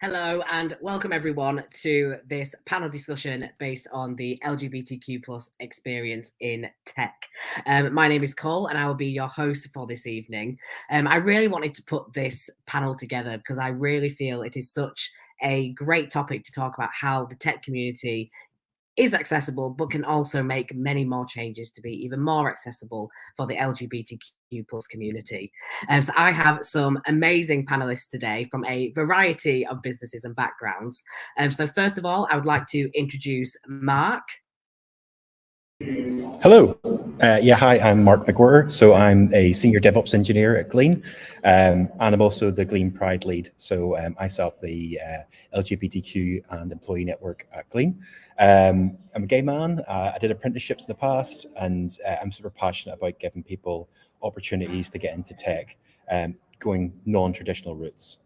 Hello and welcome everyone to this panel discussion based on the LGBTQ plus experience in tech. My name is Cole and I will be your host for this evening. I really wanted to put this panel together because I really feel it is such a great topic to talk about how the tech community is accessible, but can also make many more changes to be even more accessible for the LGBTQ plus community. So I have some amazing panelists today from a variety of businesses and backgrounds. So first of all, I would like to introduce Mark. Hello. Hi, I'm Mark McWhirter. So I'm a senior DevOps engineer at Glean, and I'm also the Glean Pride lead. So I set up the LGBTQ and employee network at Glean. I'm a gay man. I did apprenticeships in the past, and I'm super passionate about giving people opportunities to get into tech, going non-traditional routes.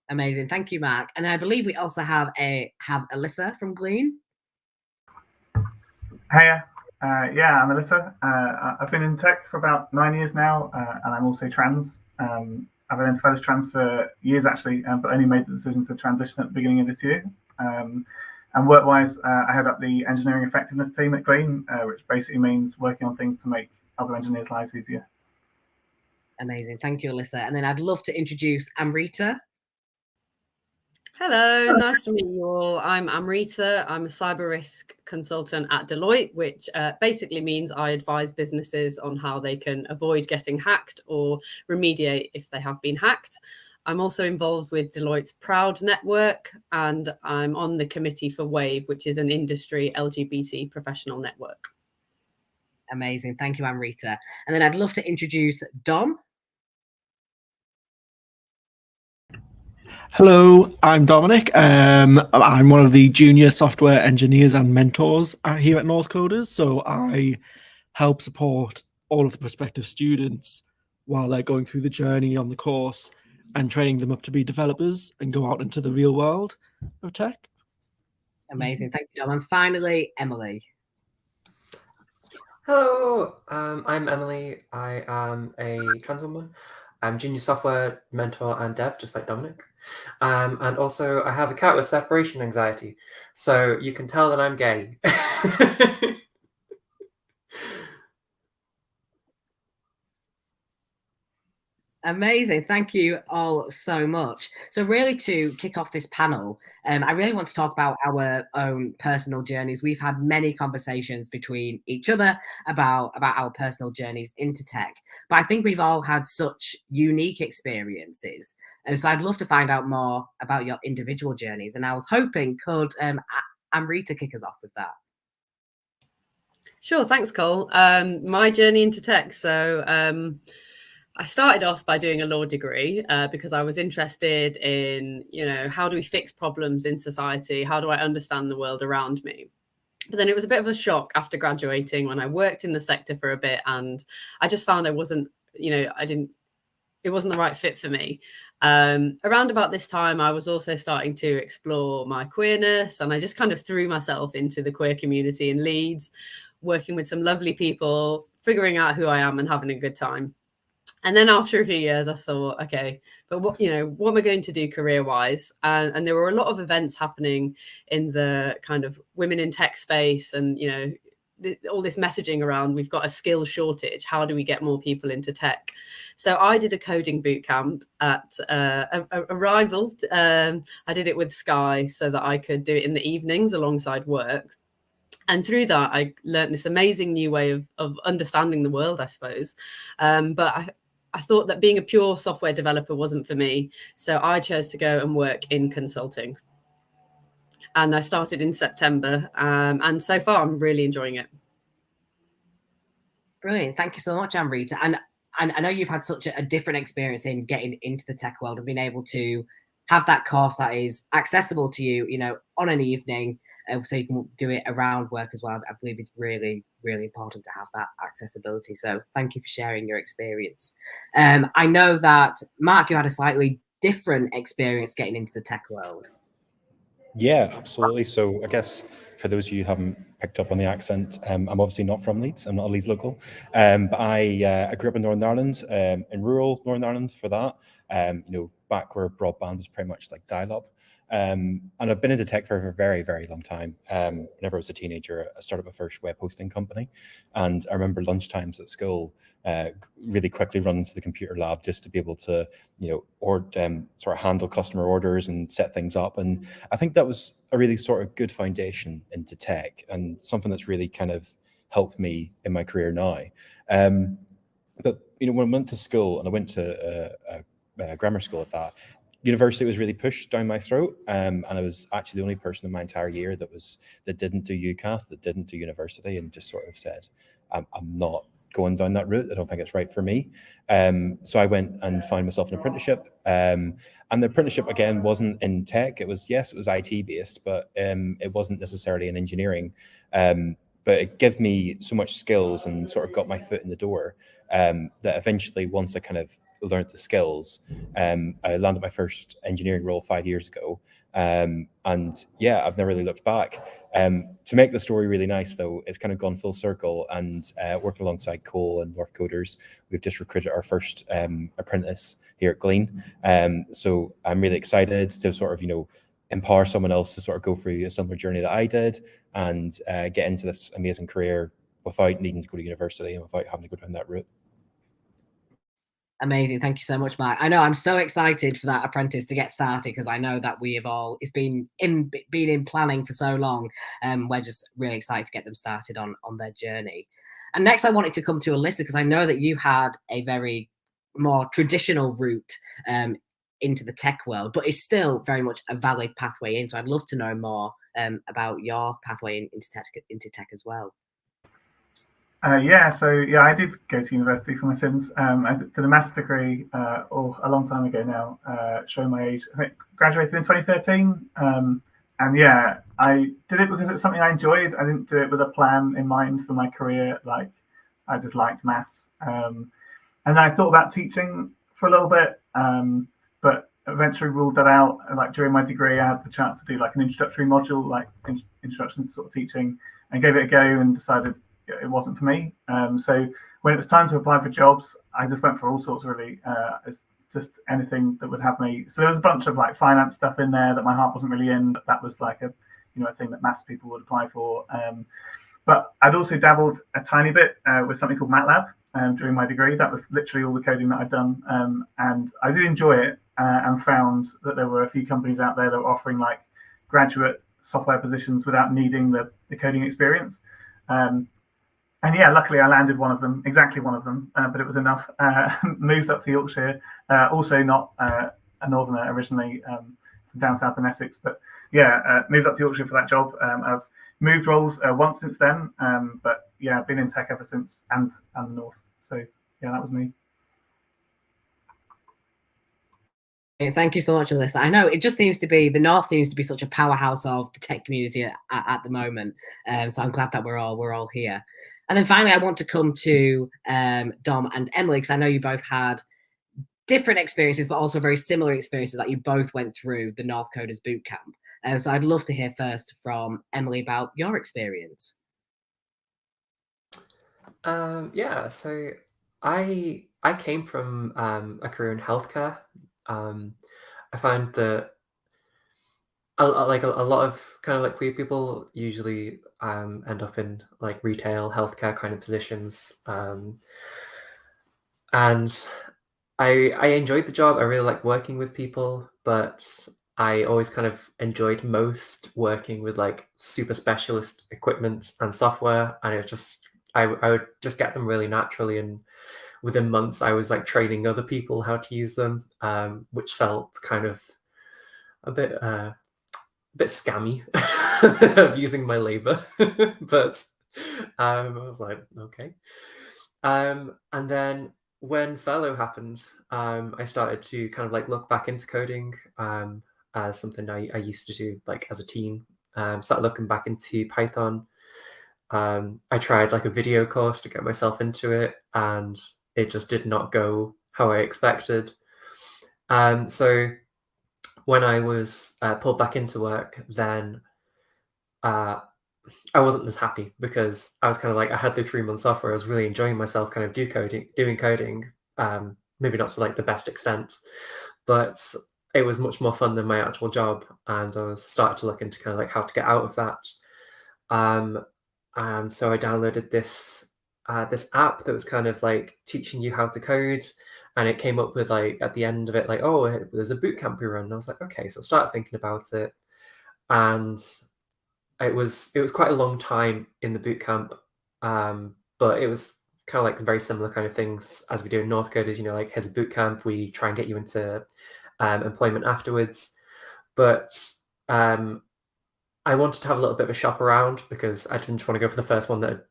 Amazing. Thank you, Mark. And I believe we also have Alyssa from Glean. Hiya. I'm Alyssa. I've been in tech for about 9 years now, and I'm also trans. I've identified as trans for years actually, but only made the decision to transition at the beginning of this year. And work-wise, I head up the engineering effectiveness team at Glean, which basically means working on things to make other engineers' lives easier. Amazing. Thank you, Alyssa. And then I'd love to introduce Amrita. Hello, nice to meet you all. I'm Amrita. I'm a cyber risk consultant at Deloitte, which basically means I advise businesses on how they can avoid getting hacked or remediate if they have been hacked. I'm also involved with Deloitte's Proud network, and I'm on the committee for WAVE, which is an industry LGBT professional network. Amazing. Thank you, Amrita. And then I'd love to introduce Dom. Hello, I'm Dominic. I'm one of the junior software engineers and mentors here at North Coders. So I help support all of the prospective students while they're going through the journey on the course and training them up to be developers and go out into the real world of tech. Amazing. Thank you, Dom. And finally, Emily. Hello, I'm Emily. I am a trans woman. I'm junior software mentor and dev, just like Dominic. And also I have a cat with separation anxiety. So you can tell that I'm gay. Amazing. Thank you all so much. So really to kick off this panel, I really want to talk about our own personal journeys. We've had many conversations between each other about our personal journeys into tech, but I think we've all had such unique experiences. And so I'd love to find out more about your individual journeys. And I was hoping could Amrita kick us off with that. Sure, thanks, Cole. My journey into tech. So I started off by doing a law degree because I was interested in, how do we fix problems in society? How do I understand the world around me? But then it was a bit of a shock after graduating when I worked in the sector for a bit, and I just found it wasn't the right fit for me. Around about this time, I was also starting to explore my queerness, and I just kind of threw myself into the queer community in Leeds, working with some lovely people, figuring out who I am and having a good time. And then after a few years, I thought, okay, but what am I going to do career-wise? And there were a lot of events happening in the kind of women in tech space, and all this messaging around we've got a skill shortage. How do we get more people into tech? So I did a coding boot camp at a rival. I did it with Sky so that I could do it in the evenings alongside work. And through that, I learned this amazing new way of understanding the world, I suppose. But I thought that being a pure software developer wasn't for me. So I chose to go and work in consulting. And I started in September. And so far, I'm really enjoying it. Brilliant. Thank you so much, Amrita. And I know you've had such a different experience in getting into the tech world and being able to have that course that is accessible to you, on an evening, so you can do it around work as well. I believe it's really, really important to have that accessibility. So thank you for sharing your experience. I know that, Mark, you had a slightly different experience getting into the tech world. Yeah, absolutely. So I guess for those of you who haven't picked up on the accent, I'm obviously not from Leeds. I'm not a Leeds local, but I grew up in Northern Ireland, in rural Northern Ireland for that. Back where broadband was pretty much like dial-up. And I've been into tech for a very, very long time. Whenever I was a teenager, I started my first web hosting company. And I remember lunchtimes at school, really quickly run into the computer lab just to be able to, sort of handle customer orders and set things up. And I think that was a really sort of good foundation into tech and something that's really kind of helped me in my career now. But when I went to school, and I went to grammar school at that, university was really pushed down my throat, and I was actually the only person in my entire year that didn't do UCAS, that didn't do university, and just sort of said, I'm not going down that route. I don't think it's right for me. So I went and found myself an apprenticeship, and the apprenticeship again wasn't in tech. It was IT based, but it wasn't necessarily in engineering. But it gave me so much skills and sort of got my foot in the door, that eventually, once I kind of learned the skills, I landed my first engineering role 5 years ago. And yeah, I've never really looked back. To make the story really nice, though, it's kind of gone full circle, and working alongside Cole and North Coders, we've just recruited our first apprentice here at Glean. So I'm really excited to sort of, empower someone else to sort of go through a similar journey that I did and get into this amazing career without needing to go to university and without having to go down that route. Amazing. Thank you so much, Mark. I know I'm so excited for that apprentice to get started, because I know that it's been in planning for so long. We're just really excited to get them started on their journey. And next I wanted to come to Alyssa, because I know that you had a very more traditional route into the tech world, but it's still very much a valid pathway in. So I'd love to know more about your pathway into tech as well. I did go to university for my sins. I did a maths degree, a long time ago now, showing my age. I think graduated in 2013. And yeah, I did it because it's something I enjoyed. I didn't do it with a plan in mind for my career. Like, I just liked maths. And I thought about teaching for a little bit, but eventually ruled that out. Like, during my degree, I had the chance to do like an introductory module, like introduction to sort of teaching, and gave it a go and decided it wasn't for me. So when it was time to apply for jobs, I just went for all sorts, really. It's just anything that would have me. So there was a bunch of like finance stuff in there that my heart wasn't really in, but that was like a thing that maths people would apply for. But I'd also dabbled a tiny bit with something called MATLAB during my degree. That was literally all the coding that I'd done, and I did enjoy it, and found that there were a few companies out there that were offering like graduate software positions without needing the coding experience. And yeah, luckily I landed exactly one of them, but it was enough. Moved up to Yorkshire, also not a northerner originally, from down south in Essex, but yeah, moved up to Yorkshire for that job. I've moved roles once since then, but yeah, I've been in tech ever since, and the north. So yeah, that was me. Thank you so much, Alyssa. I know it just seems to be, the North seems to be such a powerhouse of the tech community at the moment. So I'm glad that we're all here. And then finally, I want to come to Dom and Emily, because I know you both had different experiences, but also very similar experiences that you both went through the North Coders Bootcamp. So I'd love to hear first from Emily about your experience. So I came from a career in healthcare. I find that a lot of kind of like queer people usually end up in like retail healthcare kind of positions, and I enjoyed the job. I really like working with people, but I always kind of enjoyed most working with like super specialist equipment and software, and it was just I would just get them really naturally, and within months I was like training other people how to use them, which felt kind of a bit scammy of using my labor. But I was like, okay. And then when furlough happened, I started to kind of like look back into coding as something I used to do like as a teen. Started looking back into Python. I tried like a video course to get myself into it, and it just did not go how I expected. So when I was pulled back into work, then I wasn't as happy because I was kind of like, I had the 3 months off where I was really enjoying myself kind of doing coding, maybe not to like the best extent, but it was much more fun than my actual job. And I was starting to look into kind of like how to get out of that. And so I downloaded this app that was kind of like teaching you how to code. And it came up with like at the end of it, like, oh, there's a boot camp we run. And I was like, okay, so I started thinking about it. And it was quite a long time in the boot camp, but it was kind of like very similar kind of things as we do in North Coders. You know, like here's a boot camp, we try and get you into employment afterwards. But I wanted to have a little bit of a shop around because I didn't want to go for the first one that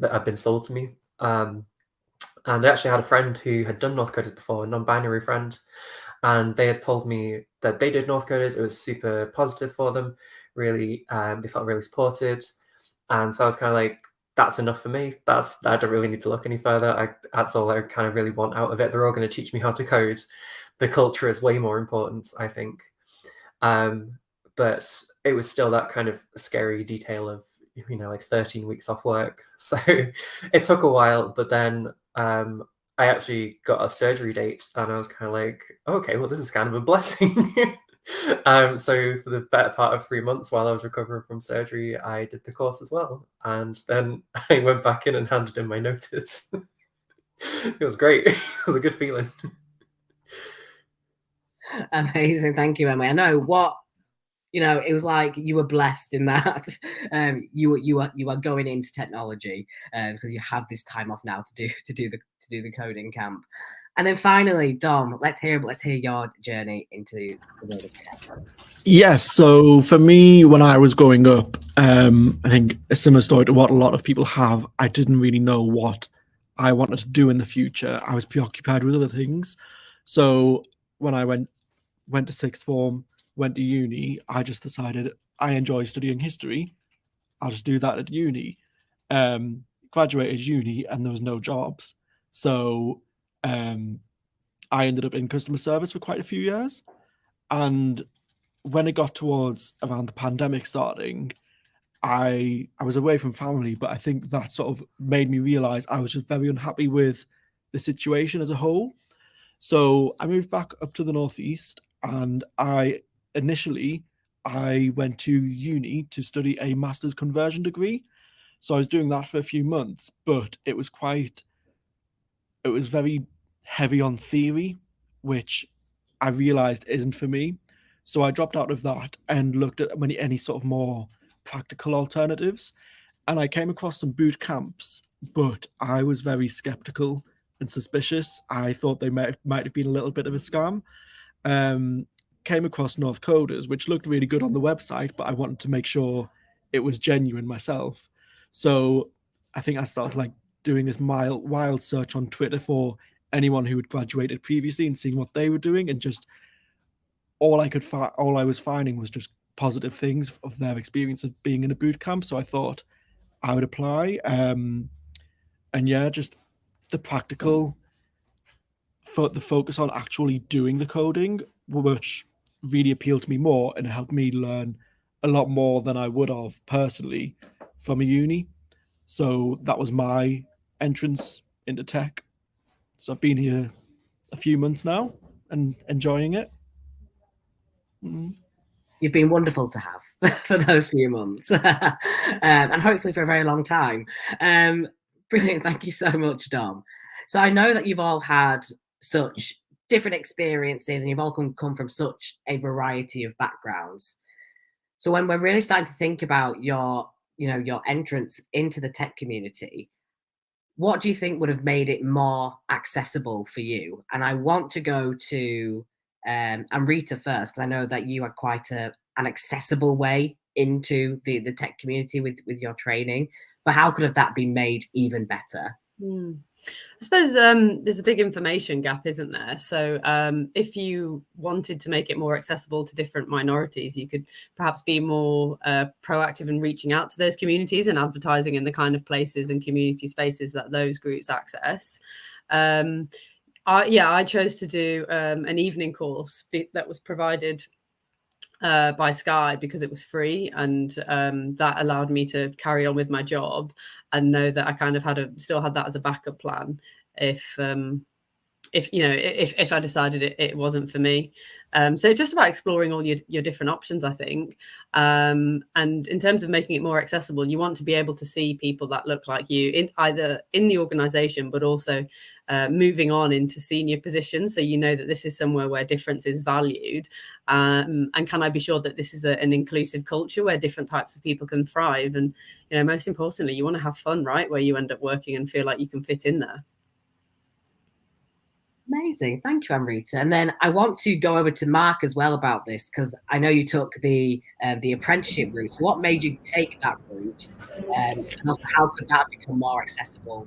had been sold to me. And I actually had a friend who had done North Coders before, a non-binary friend, and they had told me that they did North Coders. It was super positive for them. Really, they felt really supported. And so I was kind of like, that's enough for me. I don't really need to look any further. That's all I kind of really want out of it. They're all going to teach me how to code. The culture is way more important, I think. But it was still that kind of scary detail of, you know, like 13 weeks off work. So it took a while, but then I actually got a surgery date and I was kind of like, okay, well, this is kind of a blessing. So for the better part of 3 months while I was recovering from surgery, I did the course as well. And then I went back in and handed in my notice. It was great. It was a good feeling. Amazing. Thank you, Emily. I know what, you know, it was like you were blessed in that you are going into technology because you have this time off now to do the coding camp. And then finally, Dom, let's hear your journey into the world of tech. Yes, so for me, when I was growing up, I think a similar story to what a lot of people have. I didn't really know what I wanted to do in the future. I was preoccupied with other things. So when I went to sixth form, went to uni, I just decided I enjoy studying history. I'll just do that at uni. Graduated uni and there was no jobs. So I ended up in customer service for quite a few years. And when it got towards around the pandemic starting, I was away from family, but I think that sort of made me realize I was just very unhappy with the situation as a whole. So I moved back up to the northeast, and initially I went to uni to study a master's conversion degree. So I was doing that for a few months, but it was very heavy on theory, which I realized isn't for me. So I dropped out of that and looked at any sort of more practical alternatives. And I came across some boot camps, but I was very skeptical and suspicious. I thought they might have been a little bit of a scam. Came across North Coders, which looked really good on the website, but I wanted to make sure it was genuine myself. So I think I started like doing this wild search on Twitter for anyone who had graduated previously and seeing what they were doing, and just all I was finding was just positive things of their experience of being in a boot camp. So I thought I would apply. And yeah, just the practical, the focus on actually doing the coding, which really appealed to me more, and it helped me learn a lot more than I would have personally from a uni. So that was my entrance into tech. So I've been here a few months now and enjoying it. Mm. You've been wonderful to have for those few months, and hopefully for a very long time. Brilliant. Thank you so much, Dom. So I know that you've all had such different experiences and you've all come from such a variety of backgrounds. So when we're really starting to think about your entrance into the tech community, what do you think would have made it more accessible for you? And I want to go to Amrita first, because I know that you had quite an accessible way into the tech community with your training. But how could have that been made even better? I suppose there's a big information gap, isn't there? So if you wanted to make it more accessible to different minorities, you could perhaps be more proactive in reaching out to those communities and advertising in the kind of places and community spaces that those groups access. I chose to do an evening course that was provided by Sky because it was free, and that allowed me to carry on with my job and know that I kind of still had that as a backup plan if I decided it wasn't for me. So it's just about exploring all your different options, I think. And in terms of making it more accessible, you want to be able to see people that look like you either in the organization, but also moving on into senior positions. So you know that this is somewhere where difference is valued. And can I be sure that this is an inclusive culture where different types of people can thrive? And, most importantly, you want to have fun, right? Where you end up working and feel like you can fit in there. Amazing. Thank you, Amrita. And then I want to go over to Mark as well about this, because I know you took the apprenticeship route. So what made you take that route? And also, how could that become more accessible,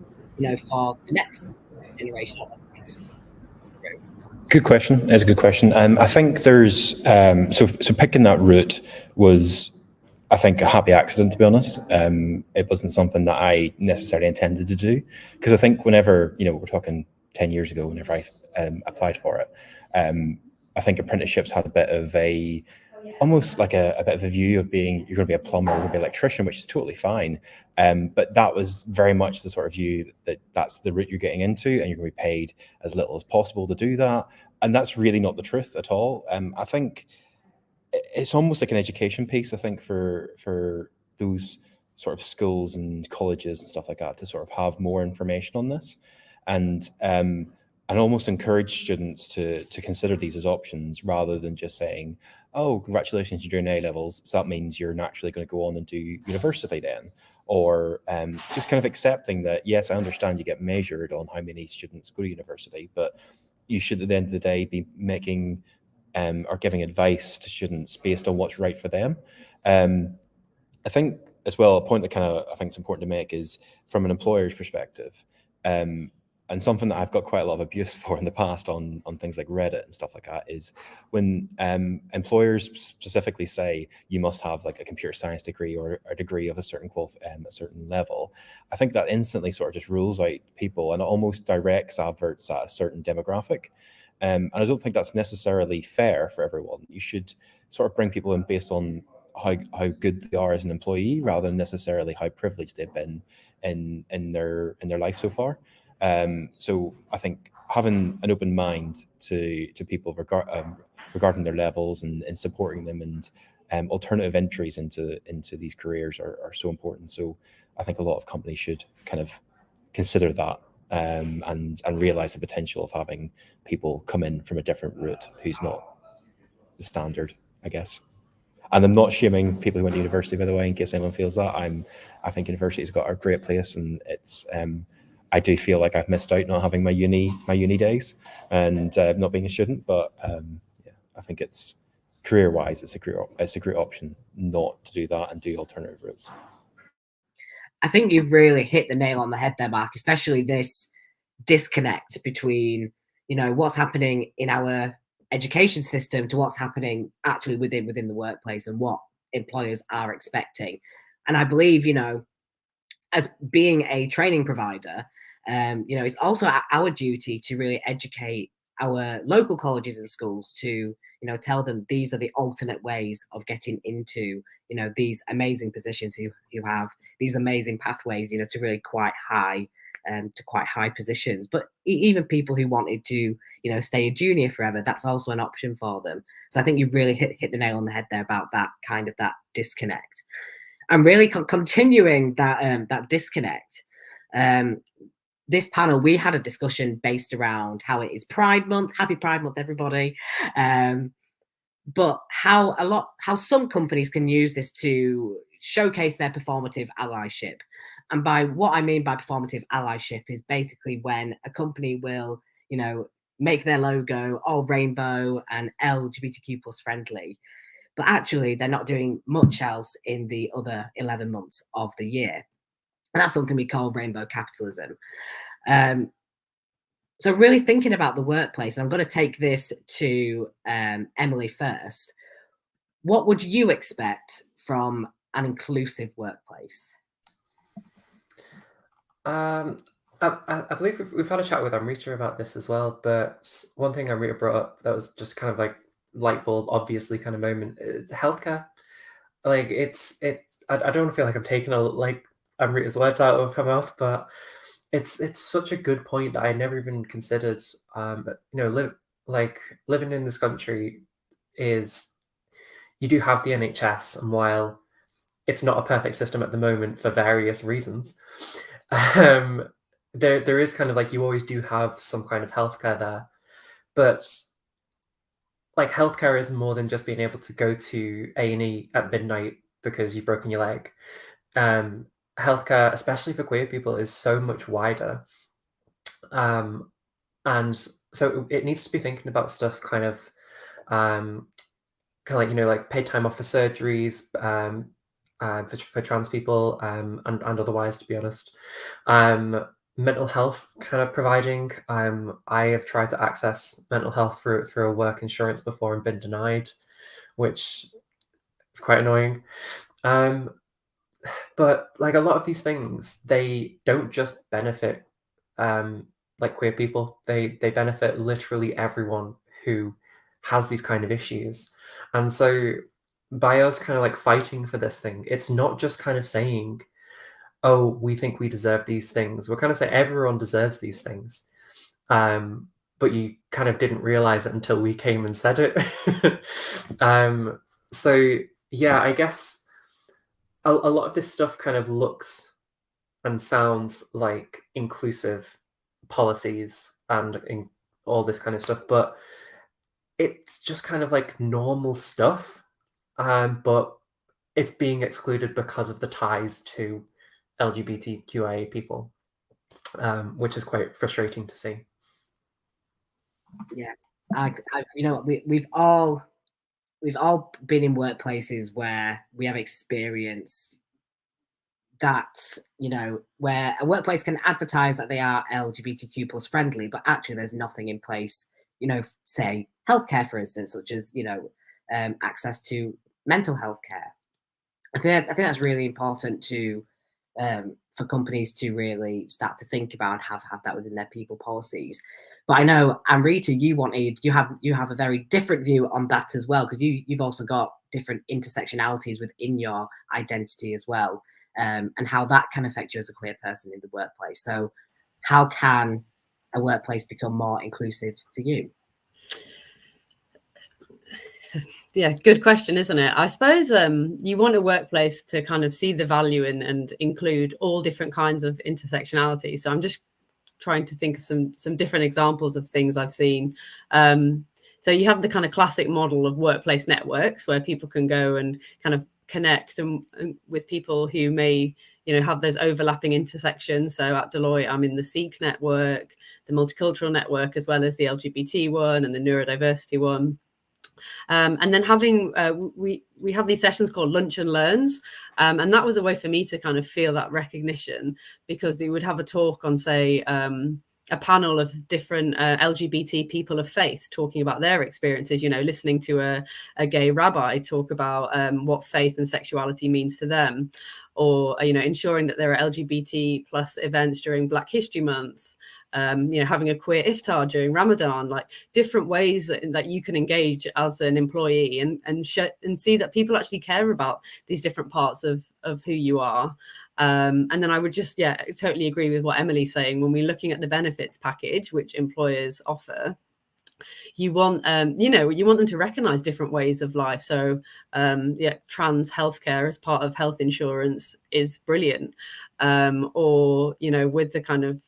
for the next generation of us? Good question. That's a good question. I think there's so picking that route was, I think, a happy accident, to be honest. It wasn't something that I necessarily intended to do, because I think whenever, we're talking 10 years ago, whenever I applied for it, I think apprenticeships had a bit of almost like a bit of a view of being, you're going to be a plumber, you're going to be an electrician, which is totally fine. But that was very much the sort of view that that's the route you're getting into, and you're going to be paid as little as possible to do that. And that's really not the truth at all. I think it's almost like an education piece, I think, for those sort of schools and colleges and stuff like that, to sort of have more information on this, and almost encourage students to consider these as options, rather than just saying, oh, congratulations, you're doing A-levels, so that means you're naturally going to go on and do university then. Or just kind of accepting that, yes, I understand you get measured on how many students go to university, but you should at the end of the day be making or giving advice to students based on what's right for them. I think as well, a point that I think it's important to make is from an employer's perspective, and something that I've got quite a lot of abuse for in the past on things like Reddit and stuff like that, is when employers specifically say you must have like a computer science degree or a degree of a certain level. I think that instantly sort of just rules out people and almost directs adverts at a certain demographic. And I don't think that's necessarily fair for everyone. You should sort of bring people in based on how good they are as an employee, rather than necessarily how privileged they've been in their life so far. So I think having an open mind to people regarding their levels and supporting them, and alternative entries into these careers are so important. So I think a lot of companies should kind of consider that, and realize the potential of having people come in from a different route who's not the standard, I guess. And I'm not shaming people who went to university, by the way, in case anyone feels that. I think university's got a great place, and it's I do feel like I've missed out not having my uni days and not being a student. But yeah, I think it's career-wise, it's a great option not to do that and do alternative routes. I think you've really hit the nail on the head there, Mark, especially this disconnect between, what's happening in our education system to what's happening actually within the workplace and what employers are expecting. And I believe, as being a training provider, it's also our duty to really educate our local colleges and schools to, tell them these are the alternate ways of getting into, these amazing positions who have these amazing pathways, to really quite high positions. But even people who wanted to, stay a junior forever, that's also an option for them. So I think you've really hit the nail on the head there about that kind of that disconnect. And really continuing that disconnect, this panel, we had a discussion based around how it is Pride Month. Happy Pride Month, everybody. But how some companies can use this to showcase their performative allyship. And by what I mean by performative allyship is basically when a company will, make their logo all rainbow and LGBTQ plus friendly, but actually they're not doing much else in the other 11 months of the year. And that's something we call rainbow capitalism. So really thinking about the workplace, I'm going to take this to Emily first. What would you expect from an inclusive workplace? I believe we've had a chat with Amrita about this as well, but one thing Amrita brought up that was just kind of like light bulb, obviously kind of moment is healthcare. Like I don't feel like I'm taking Amrita's words out of her mouth, but it's such a good point that I never even considered. Living in this country is, you do have the NHS, and while it's not a perfect system at the moment for various reasons, there is kind of like, you always do have some kind of healthcare there, but like healthcare is more than just being able to go to A&E at midnight because you've broken your leg. Healthcare, especially for queer people, is so much wider. And so it needs to be thinking about stuff kind of like paid time off for surgeries for trans people, and otherwise, to be honest. Mental health kind of providing. I have tried to access mental health through a work insurance before and been denied, which is quite annoying. But like a lot of these things, they don't just benefit like queer people. They benefit literally everyone who has these kind of issues. And so by us kind of like fighting for this thing, it's not just kind of saying, oh, we think we deserve these things. We're kind of saying everyone deserves these things. But you kind of didn't realize it until we came and said it. So yeah, I guess a lot of this stuff kind of looks and sounds like inclusive policies and all this kind of stuff, but it's just kind of like normal stuff, but it's being excluded because of the ties to LGBTQIA people, which is quite frustrating to see. Yeah, we've all been in workplaces where we have experienced that, where a workplace can advertise that they are LGBTQ plus friendly, but actually there's nothing in place, say healthcare, for instance, such as, access to mental health care. I think that's really important to, for companies to really start to think about and have that within their people policies. But I know, Amrita, you have a very different view on that as well, because you've also got different intersectionalities within your identity as well, and how that can affect you as a queer person in the workplace. So how can a workplace become more inclusive for you? So, yeah, good question, isn't it? I suppose you want a workplace to kind of see the value in and include all different kinds of intersectionality. So I'm just trying to think of some different examples of things I've seen. So you have the kind of classic model of workplace networks where people can go and kind of connect and with people who may, have those overlapping intersections. So at Deloitte, I'm in the Sikh network, the multicultural network, as well as the LGBT one and the neurodiversity one. And then having we have these sessions called lunch and learns, and that was a way for me to kind of feel that recognition, because they would have a talk on, say, a panel of different LGBT people of faith talking about their experiences, listening to a gay rabbi talk about what faith and sexuality means to them, or ensuring that there are LGBT plus events during Black History Month. Having a queer iftar during Ramadan, like different ways that you can engage as an employee and see that people actually care about these different parts of who you are. And then I would just, totally agree with what Emily's saying. When we're looking at the benefits package, which employers offer, you want, you want them to recognize different ways of life. So, trans healthcare as part of health insurance is brilliant. Or, with the kind of,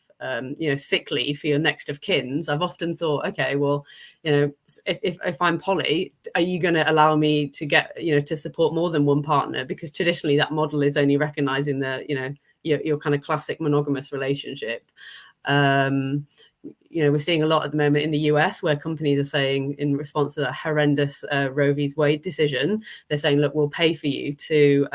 sick leave for your next of kins, I've often thought, okay, well, if I'm poly, are you going to allow me to get, to support more than one partner? Because traditionally that model is only recognizing the, your kind of classic monogamous relationship. We're seeing a lot at the moment in the US where companies are saying, in response to that horrendous Roe v. Wade decision, they're saying, look, we'll pay for you to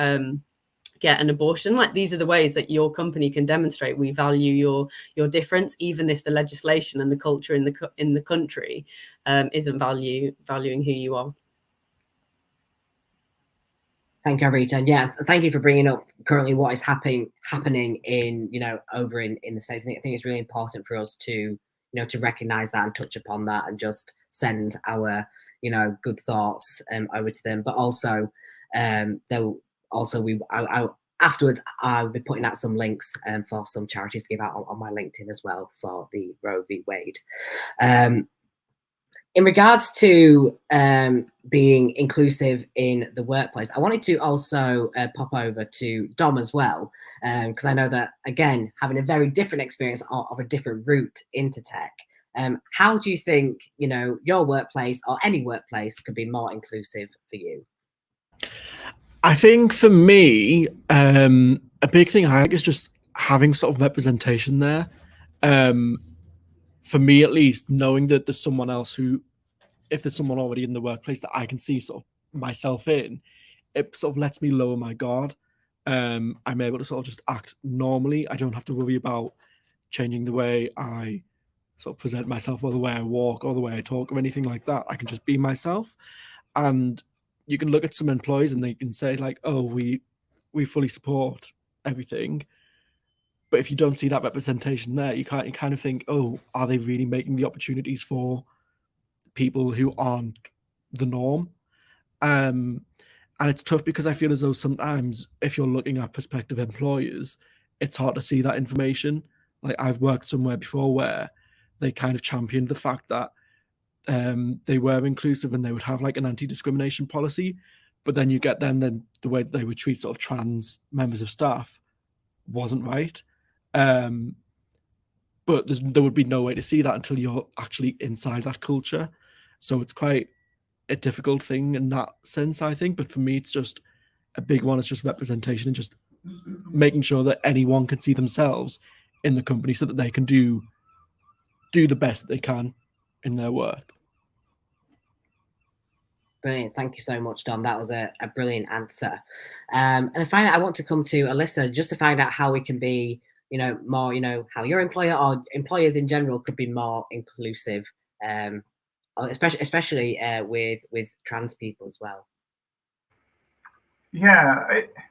get an abortion. Like, these are the ways that your company can demonstrate we value your difference, even if the legislation and the culture in the country isn't valuing who you are. Thank you, Rita. And thank you for bringing up currently what is happening in, over in the States. I think it's really important for us to, to recognize that and touch upon that, and just send our, you know, good thoughts over to them. But also, they'll also afterwards, I'll be putting out some links for some charities to give out on my LinkedIn as well for the Roe v. Wade. In regards to being inclusive in the workplace, I wanted to also pop over to Dom as well, because I know that, again, having a very different experience of a different route into tech, how do you think, you know, your workplace or any workplace could be more inclusive for you? I think for me, a big thing I like is just having sort of representation there. For me, at least, knowing that there's someone else who, if there's someone already in the workplace that I can see sort of myself in, it sort of lets me lower my guard. I'm able to sort of just act normally. I don't have to worry about changing the way I sort of present myself or the way I walk or the way I talk or anything like that. I can just be myself. And you can look at some employees and they can say like, oh, we fully support everything. But if you don't see that representation there, you kind of think, oh, are they really making the opportunities for people who aren't the norm? And it's tough because I feel as though sometimes if you're looking at prospective employers, it's hard to see that information. Like I've worked somewhere before where they kind of championed the fact that they were inclusive and they would have like an anti-discrimination policy, but then you get then the way that they would treat sort of trans members of staff wasn't right. But there would be no way to see that until you're actually inside that culture. So it's quite a difficult thing in that sense, I think. But for me, it's just a big one. It's just representation and just making sure that anyone can see themselves in the company so that they can do the best they can in their work. Brilliant. Thank you so much, Dom. That was a brilliant answer. And finally, I want to come to Alyssa just to find out how we can be, you know, more, you know, how your employer or employers in general could be more inclusive, especially with trans people as well. Yeah,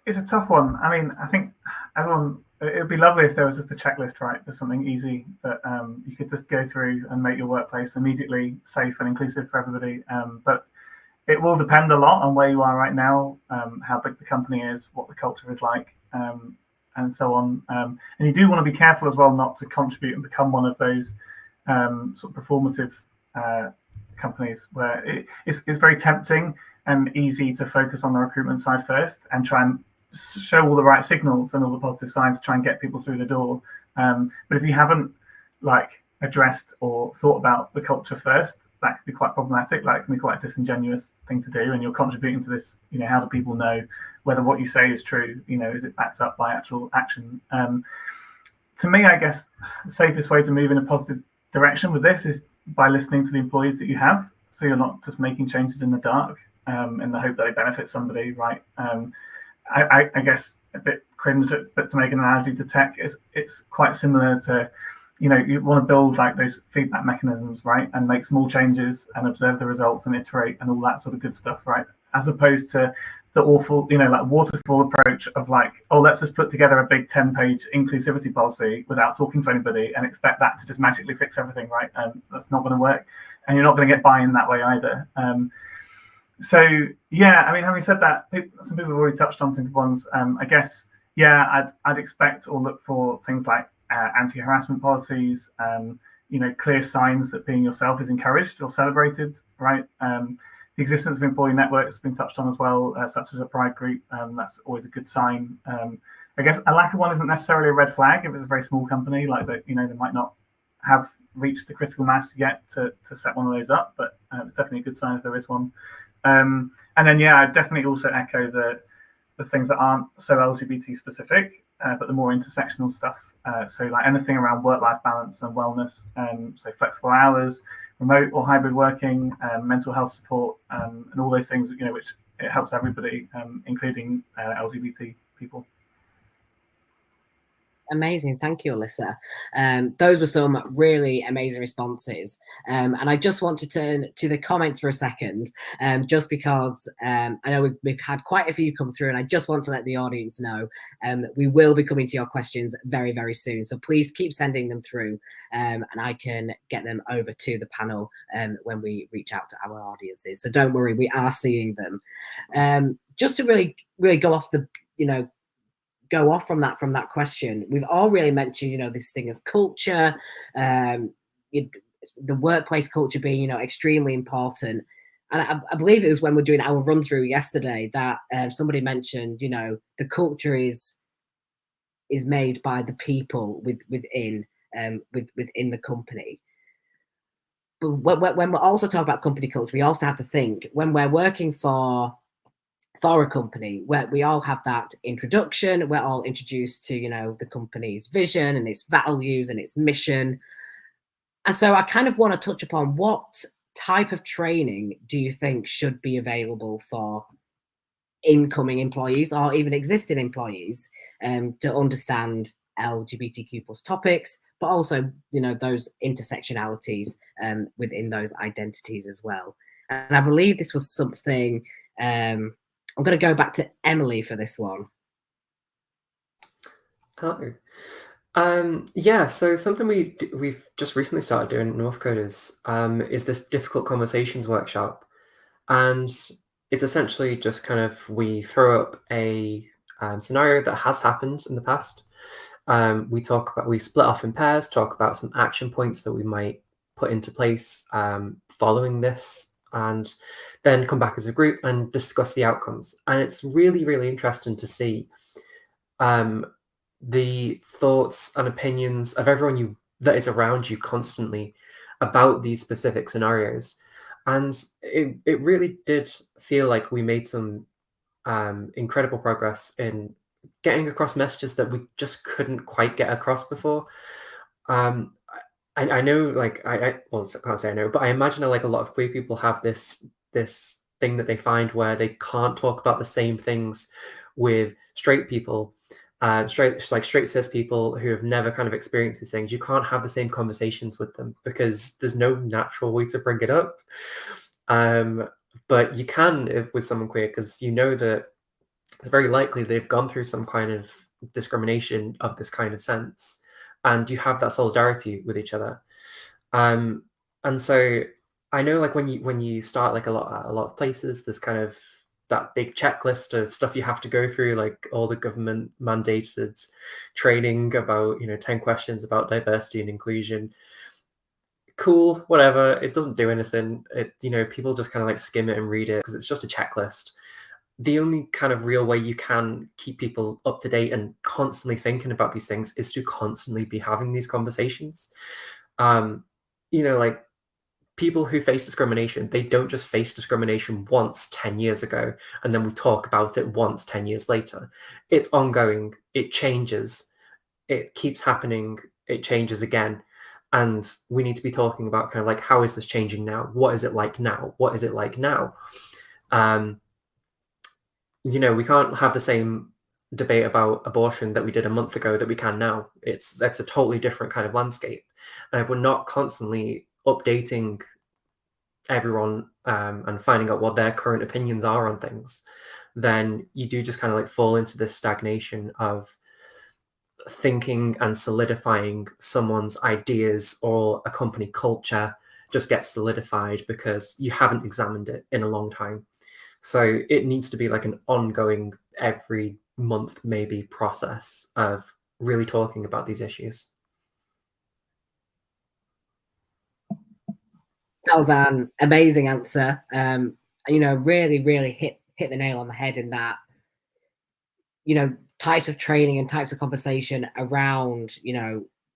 it's a tough one. I mean, I think it would be lovely if there was just a checklist, right? Just something easy that you could just go through and make your workplace immediately safe and inclusive for everybody. But it will depend a lot on where you are right now, how big the company is, what the culture is like, and so on. And you do want to be careful as well not to contribute and become one of those sort of performative companies where it's very tempting and easy to focus on the recruitment side first and try and show all the right signals and all the positive signs to try and get people through the door. But if you haven't like addressed or thought about the culture first, that can be quite problematic. Like, it can be quite a disingenuous thing to do, and you're contributing to this. You know, how do people know whether what you say is true? You know, is it backed up by actual action? To me, I guess the safest way to move in a positive direction with this is by listening to the employees that you have, so you're not just making changes in the dark in the hope that they benefit somebody, right? I guess a bit cringe, but to make an analogy to tech, it's quite similar to, you know, you want to build like those feedback mechanisms, right? And make small changes and observe the results and iterate and all that sort of good stuff, right? As opposed to the awful, you know, like waterfall approach of like, oh, let's just put together a big 10-page inclusivity policy without talking to anybody and expect that to just magically fix everything, right? That's not going to work. And you're not going to get buy-in that way either. So, yeah, I mean, having said that, some people have already touched on some good ones. I guess, yeah, I'd expect or look for things like anti-harassment policies, you know, clear signs that being yourself is encouraged or celebrated, right? The existence of employee networks has been touched on as well, such as a pride group. That's always a good sign. I guess a lack of one isn't necessarily a red flag if it's a very small company, like that, you know, they might not have reached the critical mass yet to set one of those up, but it's definitely a good sign if there is one. And then, yeah, I definitely also echo the things that aren't so LGBT specific, but the more intersectional stuff. So like anything around work-life balance and wellness, so flexible hours, remote or hybrid working, mental health support, and all those things, you know, which it helps everybody, including LGBT people. Amazing. Thank you, Alyssa. Those were some really amazing responses. And I just want to turn to the comments for a second, just because I know we've had quite a few come through, and I just want to let the audience know that we will be coming to your questions very, very soon. So please keep sending them through, and I can get them over to the panel when we reach out to our audiences. So don't worry, we are seeing them. Just to really go off the, go off from that question, we've all really mentioned, this thing of culture, the workplace culture being, extremely important. And I believe it was when we're doing our run through yesterday that somebody mentioned, the culture is made by the people within the company. But when we're also talking about company culture, we also have to think when we're working for a company where we all have that introduction, we're all introduced to, the company's vision and its values and its mission. And so I kind of want to touch upon what type of training do you think should be available for incoming employees or even existing employees to understand LGBTQ plus topics, but also, those intersectionalities within those identities as well. And I believe this was something, I'm going to go back to Emily for this one. Hello. Yeah, so something we've just recently started doing at North Coders is this difficult conversations workshop. And it's essentially just kind of, we throw up a scenario that has happened in the past. We split off in pairs, talk about some action points that we might put into place following this, and then come back as a group and discuss the outcomes. And it's really, really interesting to see the thoughts and opinions of everyone that is around you constantly about these specific scenarios. And it really did feel like we made some incredible progress in getting across messages that we just couldn't quite get across before. I know, like, I can't say I know, but I imagine that, like, a lot of queer people have this thing that they find where they can't talk about the same things with straight people, straight cis people who have never kind of experienced these things. You can't have the same conversations with them because there's no natural way to bring it up. But you can with someone queer, because you know that it's very likely they've gone through some kind of discrimination of this kind of sense, and you have that solidarity with each other. And so I know, like, when you start, like, a lot of places, there's kind of that big checklist of stuff you have to go through, like all the government mandated training about, 10 questions about diversity and inclusion. Cool, whatever. It doesn't do anything. People just kind of like skim it and read it because it's just a checklist. The only kind of real way you can keep people up to date and constantly thinking about these things is to constantly be having these conversations. Like, people who face discrimination, they don't just face discrimination once 10 years ago, and then we talk about it once 10 years later. It's ongoing. It changes. It keeps happening. It changes again. And we need to be talking about kind of like, how is this changing now? What is it like now? What is it like now? We can't have the same debate about abortion that we did a month ago that we can now. That's a totally different kind of landscape. And if we're not constantly updating everyone and finding out what their current opinions are on things, then you do just kind of like fall into this stagnation of thinking and solidifying someone's ideas, or a company culture just gets solidified because you haven't examined it in a long time. So it needs to be like an ongoing, every month maybe, process of really talking about these issues. That was an amazing answer. Really, really hit the nail on the head in that, types of training and types of conversation around,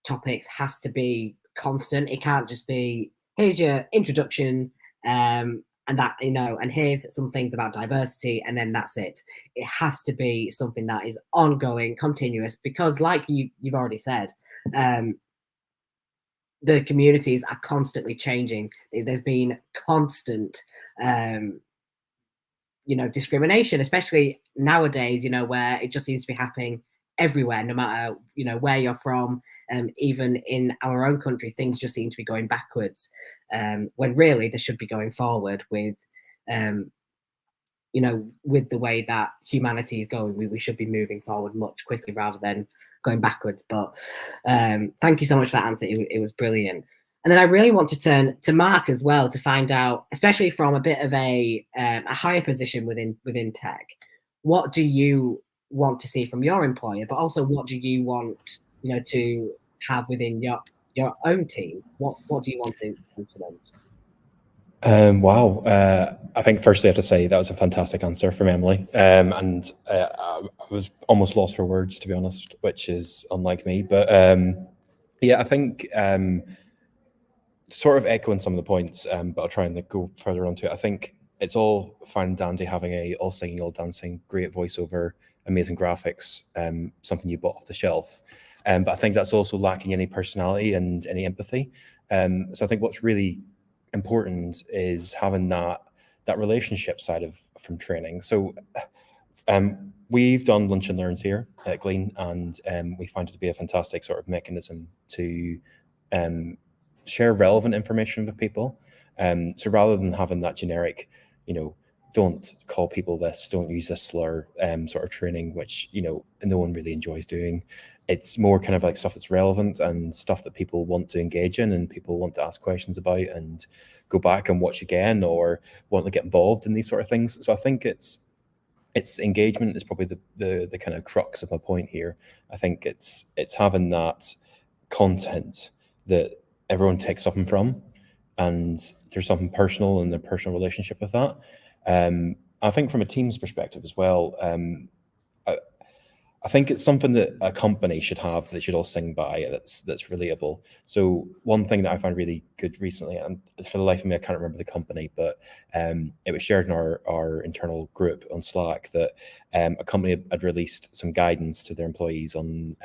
topics has to be constant. It can't just be, here's your introduction, and that, and here's some things about diversity, and then that's it. It has to be something that is ongoing, continuous, because like you've already said, the communities are constantly changing. There's been constant, discrimination, especially nowadays, where it just seems to be happening everywhere, no matter, you know, where you're from. Even in our own country, things just seem to be going backwards, when really they should be going forward with, you know, with the way that humanity is going. We should be moving forward much quickly rather than going backwards. But thank you so much for that answer. It was brilliant. And then I really want to turn to Mark as well to find out, especially from a bit of a higher position within tech, what do you want to see from your employer, but also what do you want, you know, to have within your own team? What do you want to implement? Wow. I think firstly I have to say that was a fantastic answer from Emily. And I was almost lost for words, to be honest, which is unlike me. But yeah, I think sort of echoing some of the points, but I'll try and go further onto it. I think it's all fine and dandy having a all singing, all dancing, great voiceover, amazing graphics, something you bought off the shelf. But I think that's also lacking any personality and any empathy. So I think what's really important is having that relationship side of from training. So we've done lunch and learns here at Glean, and we find it to be a fantastic sort of mechanism to share relevant information with people. So rather than having that generic, you know, don't call people this, don't use this slur sort of training, which, you know, no one really enjoys doing. It's more kind of like stuff that's relevant and stuff that people want to engage in and people want to ask questions about and go back and watch again or want to get involved in these sort of things. So I think it's engagement is probably the kind of crux of my point here. I think it's having that content that everyone takes something from, and there's something personal and a personal relationship with that. I think from a team's perspective as well, I think it's something that a company should have that should all sing by. That's relatable. So one thing that I found really good recently, and for the life of me, I can't remember the company, but it was shared in our internal group on Slack that a company had released some guidance to their employees on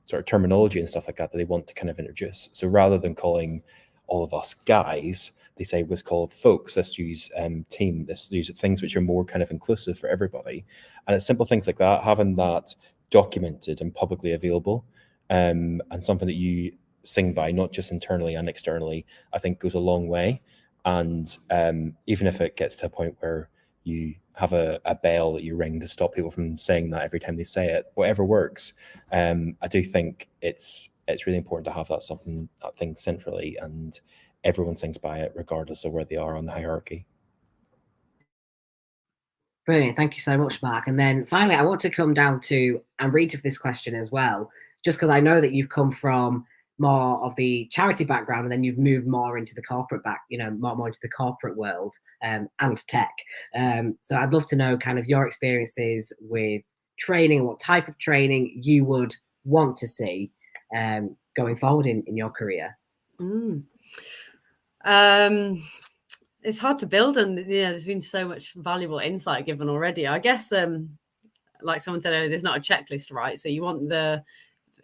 sort of terminology and stuff like that they want to kind of introduce. So rather than calling all of us guys, they say was called folks. Let's use team. Let's use things which are more kind of inclusive for everybody. And it's simple things like that, having that documented and publicly available, and something that you sing by, not just internally and externally, I think goes a long way. And even if it gets to a point where you have a bell that you ring to stop people from saying that every time they say it, whatever works. I do think it's really important to have that thing centrally, and everyone sings by it regardless of where they are on the hierarchy. Brilliant. Thank you so much, Mark. And then finally, I want to come down to and read to this question as well, just because I know that you've come from more of the charity background and then you've moved more into the corporate more into the corporate world and tech. So I'd love to know kind of your experiences with training and what type of training you would want to see going forward in your career. It's hard to build, and there's been so much valuable insight given already. I guess, like someone said earlier, there's not a checklist, right? So you want the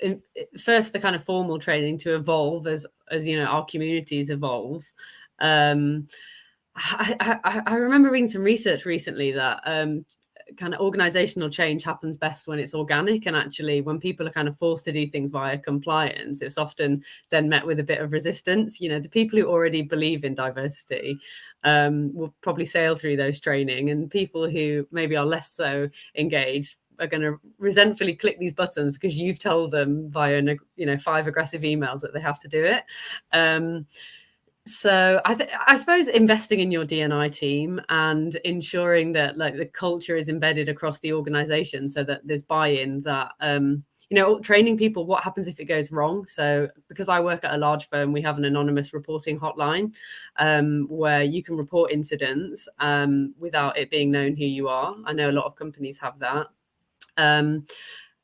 kind of formal training to evolve as you know our communities evolve. I remember reading some research recently that kind of organizational change happens best when it's organic, and actually when people are kind of forced to do things via compliance, it's often then met with a bit of resistance. You know, the people who already believe in diversity will probably sail through those training, and people who maybe are less so engaged are going to resentfully click these buttons because you've told them via 5 aggressive emails that they have to do it. So I suppose investing in your D&I team and ensuring that like the culture is embedded across the organization so that there's buy-in, that training people what happens if it goes wrong. So because I work at a large firm, we have an anonymous reporting hotline where you can report incidents without it being known who you are. I know a lot of companies have that.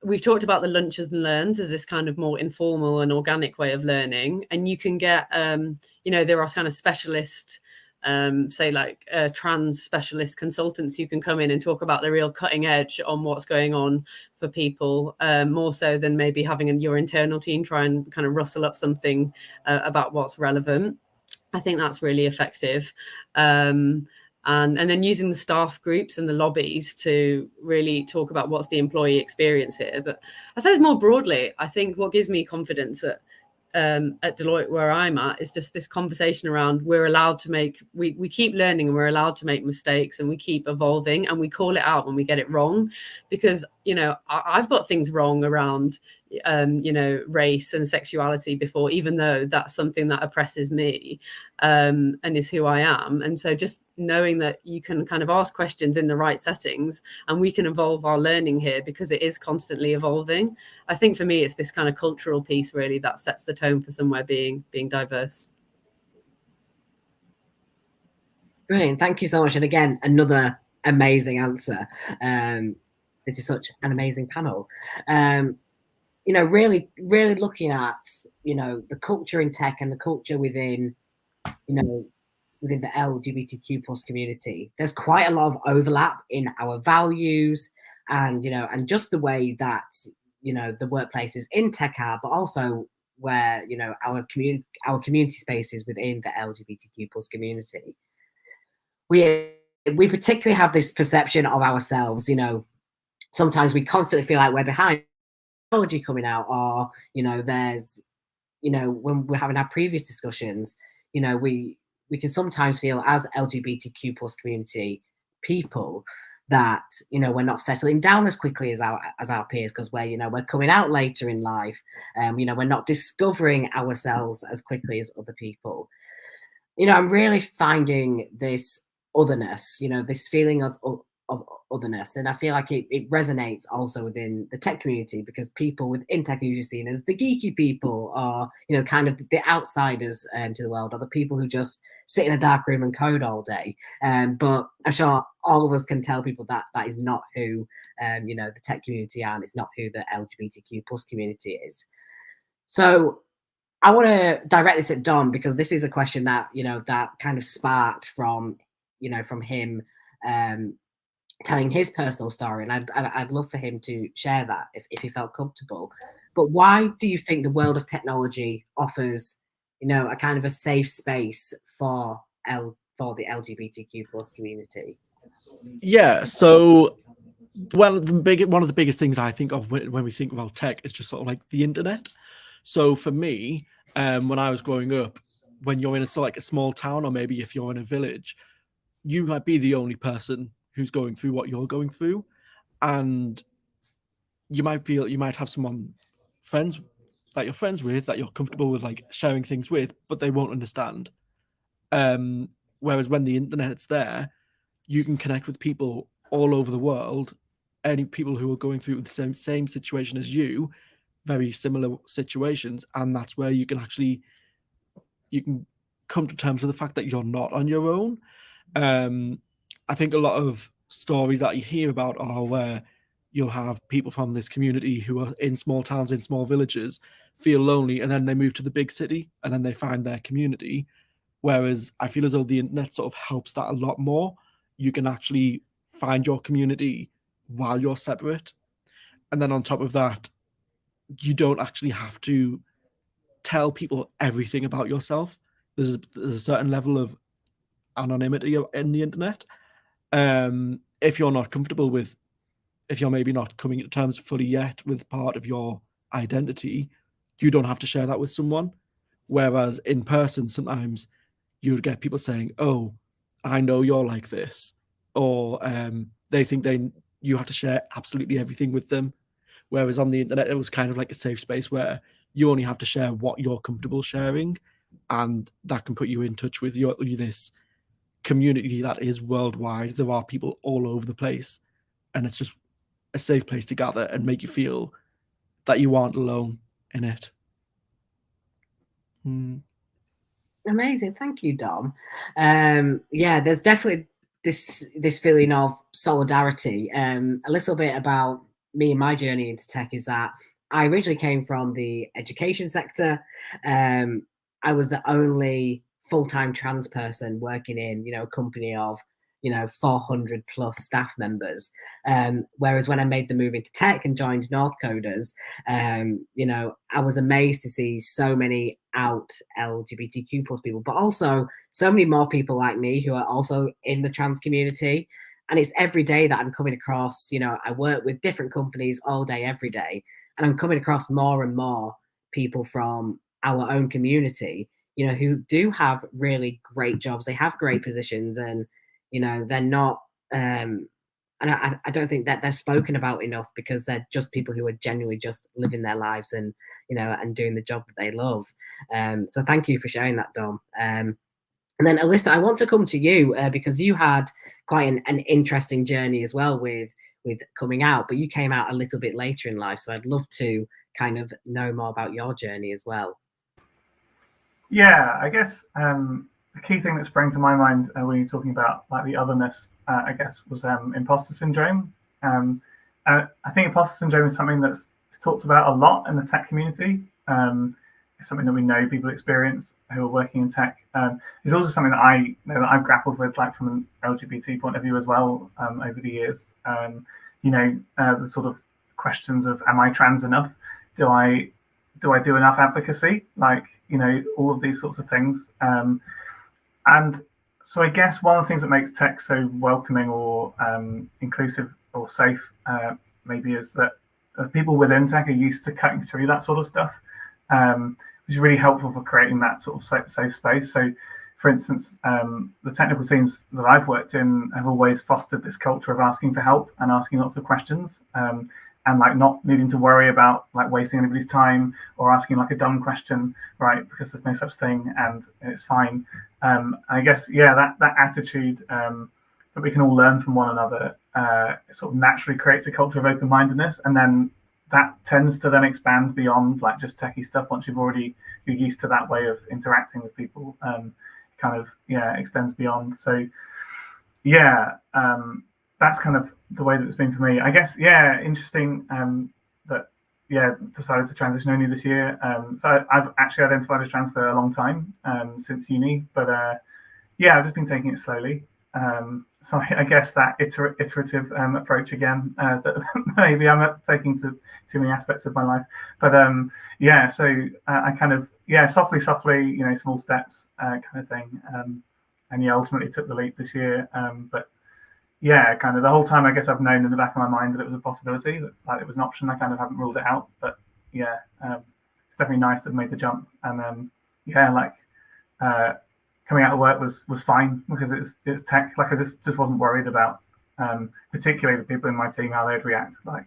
We've talked about the lunches and learns as this kind of more informal and organic way of learning. And you can get, there are kind of specialist, say like trans specialist consultants who can come in and talk about the real cutting edge on what's going on for people, more so than maybe having your internal team try and kind of rustle up something about what's relevant. I think that's really effective. and then using the staff groups and the lobbies to really talk about what's the employee experience here. But I suppose more broadly, I think what gives me confidence at Deloitte, where I'm at, is just this conversation around we're allowed to make, we keep learning and we're allowed to make mistakes and we keep evolving and we call it out when we get it wrong. Because, you know, I've got things wrong around, you know, race and sexuality before, even though that's something that oppresses me and is who I am. And so just knowing that you can kind of ask questions in the right settings and we can evolve our learning here because it is constantly evolving. I think for me, it's this kind of cultural piece really that sets the tone for somewhere being diverse. Brilliant. Thank you so much. And again, another amazing answer. This is such an amazing panel. You know, really looking at, you know, the culture in tech and the culture within, you know, within the LGBTQ plus community. There's quite a lot of overlap in our values and, you know, and just the way that, you know, the workplaces in tech are, but also where, you know, our community spaces within the LGBTQ plus community. We particularly have this perception of ourselves, you know, sometimes we constantly feel like we're behind technology coming out, or, you know, there's, you know, when we're having our previous discussions, you know, we can sometimes feel as LGBTQ plus community people that, you know, we're not settling down as quickly as our peers because we're, you know, we're coming out later in life. You know, we're not discovering ourselves as quickly as other people. You know, I'm really finding this otherness, you know, this feeling of otherness. And I feel like it resonates also within the tech community because people within tech are usually seen as the geeky people or, you know, kind of the outsiders to the world, or the people who just sit in a dark room and code all day. But I'm sure all of us can tell people that that is not who, you know, the tech community are, and it's not who the LGBTQ plus community is. So I want to direct this at Dom because this is a question that, you know, that kind of sparked from, you know, from him telling his personal story, and I'd love for him to share that if he felt comfortable. But why do you think the world of technology offers, you know, a kind of a safe space for the LGBTQ plus community? Yeah, so one of the biggest things I think of when we think about tech is just sort of like the internet. So for me, when I was growing up, when you're in a small town, or maybe if you're in a village, you might be the only person who's going through what you're going through, and you might have friends that you're friends with, that you're comfortable with like sharing things with, but they won't understand. Whereas when the internet's there, you can connect with people all over the world, any people who are going through the same situation as you, very similar situations, and that's where you can come to terms with the fact that you're not on your own. I think a lot of stories that you hear about are where you'll have people from this community who are in small towns, in small villages, feel lonely, and then they move to the big city, and then they find their community. Whereas I feel as though the internet sort of helps that a lot more. You can actually find your community while you're separate. And then on top of that, you don't actually have to tell people everything about yourself. There's a certain level of anonymity in the internet. If you're not comfortable with, if you're maybe not coming to terms fully yet with part of your identity, you don't have to share that with someone. Whereas in person, sometimes you would get people saying, "Oh, I know you're like this," or they think you have to share absolutely everything with them. Whereas on the internet, it was kind of like a safe space where you only have to share what you're comfortable sharing, and that can put you in touch with this community that is worldwide. There are people all over the place, and it's just a safe place to gather and make you feel that you aren't alone in it. Amazing, thank you, Dom. Yeah, there's definitely this feeling of solidarity. A little bit about me and my journey into tech is that I originally came from the education sector. I was the only full-time trans person working in, you know, a company of 400 plus staff members. Whereas when I made the move into tech and joined North Coders, I was amazed to see so many out LGBTQ plus people, but also so many more people like me who are also in the trans community. And it's every day that I'm coming across, I work with different companies all day, every day, and I'm coming across more and more people from our own community, who do have really great jobs. They have great positions, and, they're not, and I don't think that they're spoken about enough, because they're just people who are genuinely just living their lives and, and doing the job that they love. So thank you for sharing that, Dom. And then Alyssa, I want to come to you because you had quite an interesting journey as well with coming out, but you came out a little bit later in life. So I'd love to kind of know more about your journey as well. Yeah, I guess the key thing that sprang to my mind when you're talking about like the otherness, I guess, was imposter syndrome. I think imposter syndrome is something that's talked about a lot in the tech community. It's something that we know people experience who are working in tech. It's also something that I know that I've grappled with, like from an LGBT point of view as well, over the years. The sort of questions of, am I trans enough? Do I do enough advocacy? Like, all of these sorts of things. And so I guess one of the things that makes tech so welcoming or inclusive or safe maybe is that people within tech are used to cutting through that sort of stuff, which is really helpful for creating that sort of safe space. So, for instance, the technical teams that I've worked in have always fostered this culture of asking for help and asking lots of questions, and like not needing to worry about like wasting anybody's time or asking like a dumb question, right? Because there's no such thing and it's fine. I guess, that attitude that we can all learn from one another sort of naturally creates a culture of open-mindedness, and then that tends to then expand beyond like just techie stuff. Once you're used to that way of interacting with people, extends beyond. So that's kind of the way that it's been for me. I guess, interesting that decided to transition only this year. So I've actually identified as trans for a long time, since uni, but I've just been taking it slowly. So I guess that iterative approach again, that maybe I'm taking to too many aspects of my life. But so I kind of softly, small steps kind of thing. And ultimately took the leap this year. But kind of the whole time I guess I've known in the back of my mind that it was a possibility, that like it was an option. I kind of haven't ruled it out. But it's definitely nice to have made the jump. And coming out of work was fine, because it's tech. Like I just wasn't worried about particularly the people in my team, how they'd react. Like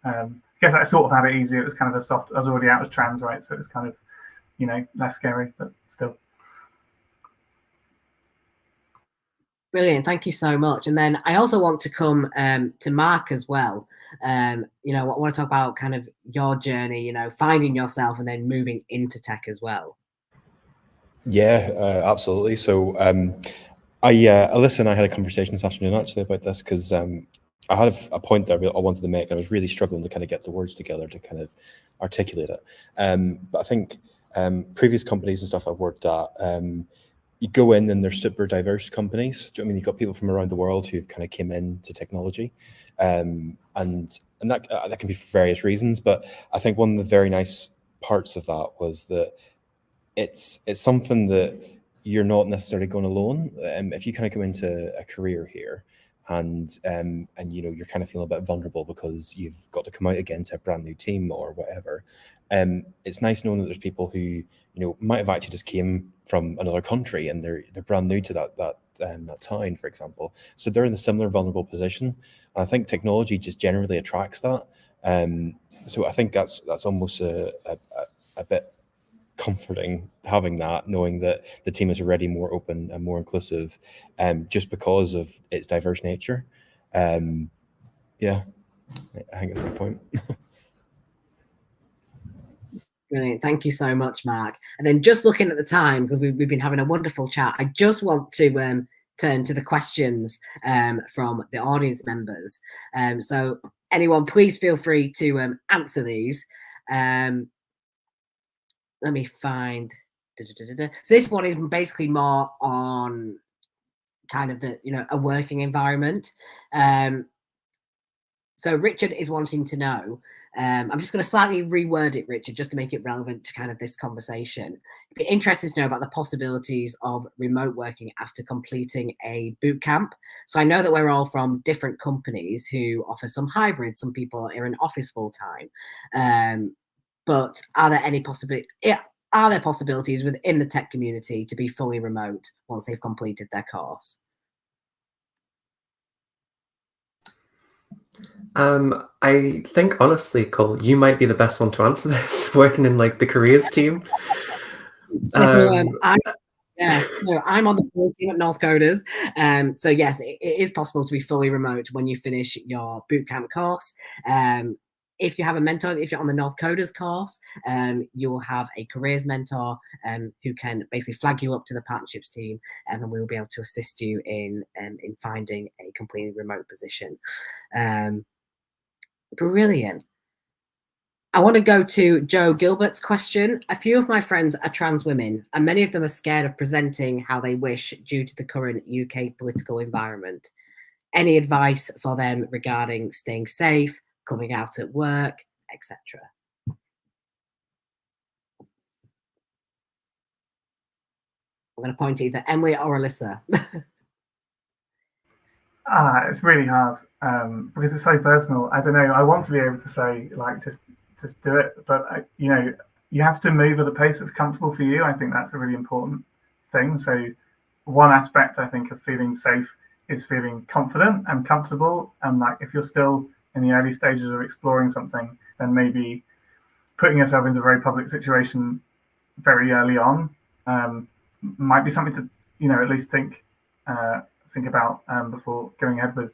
I guess I sort of had it easy. It was kind of a soft. I was already out as trans, right? So it was kind of less scary, but still. Brilliant, thank you so much. And then I also want to come to Mark as well. I want to talk about kind of your journey, finding yourself and then moving into tech as well. Yeah, absolutely. So Alyssa and I had a conversation this afternoon actually about this, because I had a point that I wanted to make, and I was really struggling to kind of get the words together to kind of articulate it. But I think previous companies and stuff I've worked at, you go in and they're super diverse companies. Do you know what I mean? You've got people from around the world who've kind of came into technology, and that can be for various reasons. But I think one of the very nice parts of that was that it's something that you're not necessarily going alone. If you kind of go into a career here, and you're kind of feeling a bit vulnerable because you've got to come out again to a brand new team or whatever, it's nice knowing that there's people who might have actually just came from another country and they're brand new to that town, for example. So they're in a similar vulnerable position. And I think technology just generally attracts that. So I think that's almost a bit comforting, having that, knowing that the team is already more open and more inclusive, just because of its diverse nature. I think that's my point. Brilliant. Thank you so much, Mark. And then just looking at the time, because we've been having a wonderful chat, I just want to turn to the questions from the audience members. So anyone, please feel free to answer these. Let me find. So this one is basically more on kind of a working environment. So Richard is wanting to know, I'm just going to slightly reword it, Richard, just to make it relevant to kind of this conversation. I'd be interested to know about the possibilities of remote working after completing a boot camp. So I know that we're all from different companies who offer some hybrid, some people are in office full time. But are there possibilities within the tech community to be fully remote once they've completed their course? I think honestly, Cole, you might be the best one to answer this, working in like the careers team. So I'm on the careers team at North Coders. So yes, it is possible to be fully remote when you finish your bootcamp course. If you have a mentor, if you're on the North Coders course, you will have a careers mentor who can basically flag you up to the partnerships team, and we will be able to assist you in finding a completely remote position. Brilliant. I want to go to Joe Gilbert's question. A few of my friends are trans women, and many of them are scared of presenting how they wish due to the current UK political environment. Any advice for them regarding staying safe, coming out at work, etc.? I'm going to point to either Emily or Alyssa. It's really hard because it's so personal. I don't know. I want to be able to say like just do it, but you have to move at a pace that's comfortable for you. I think that's a really important thing. So one aspect I think of feeling safe is feeling confident and comfortable. And like if you're still in the early stages of exploring something, then maybe putting yourself into a very public situation very early on might be something to at least think about before going ahead with.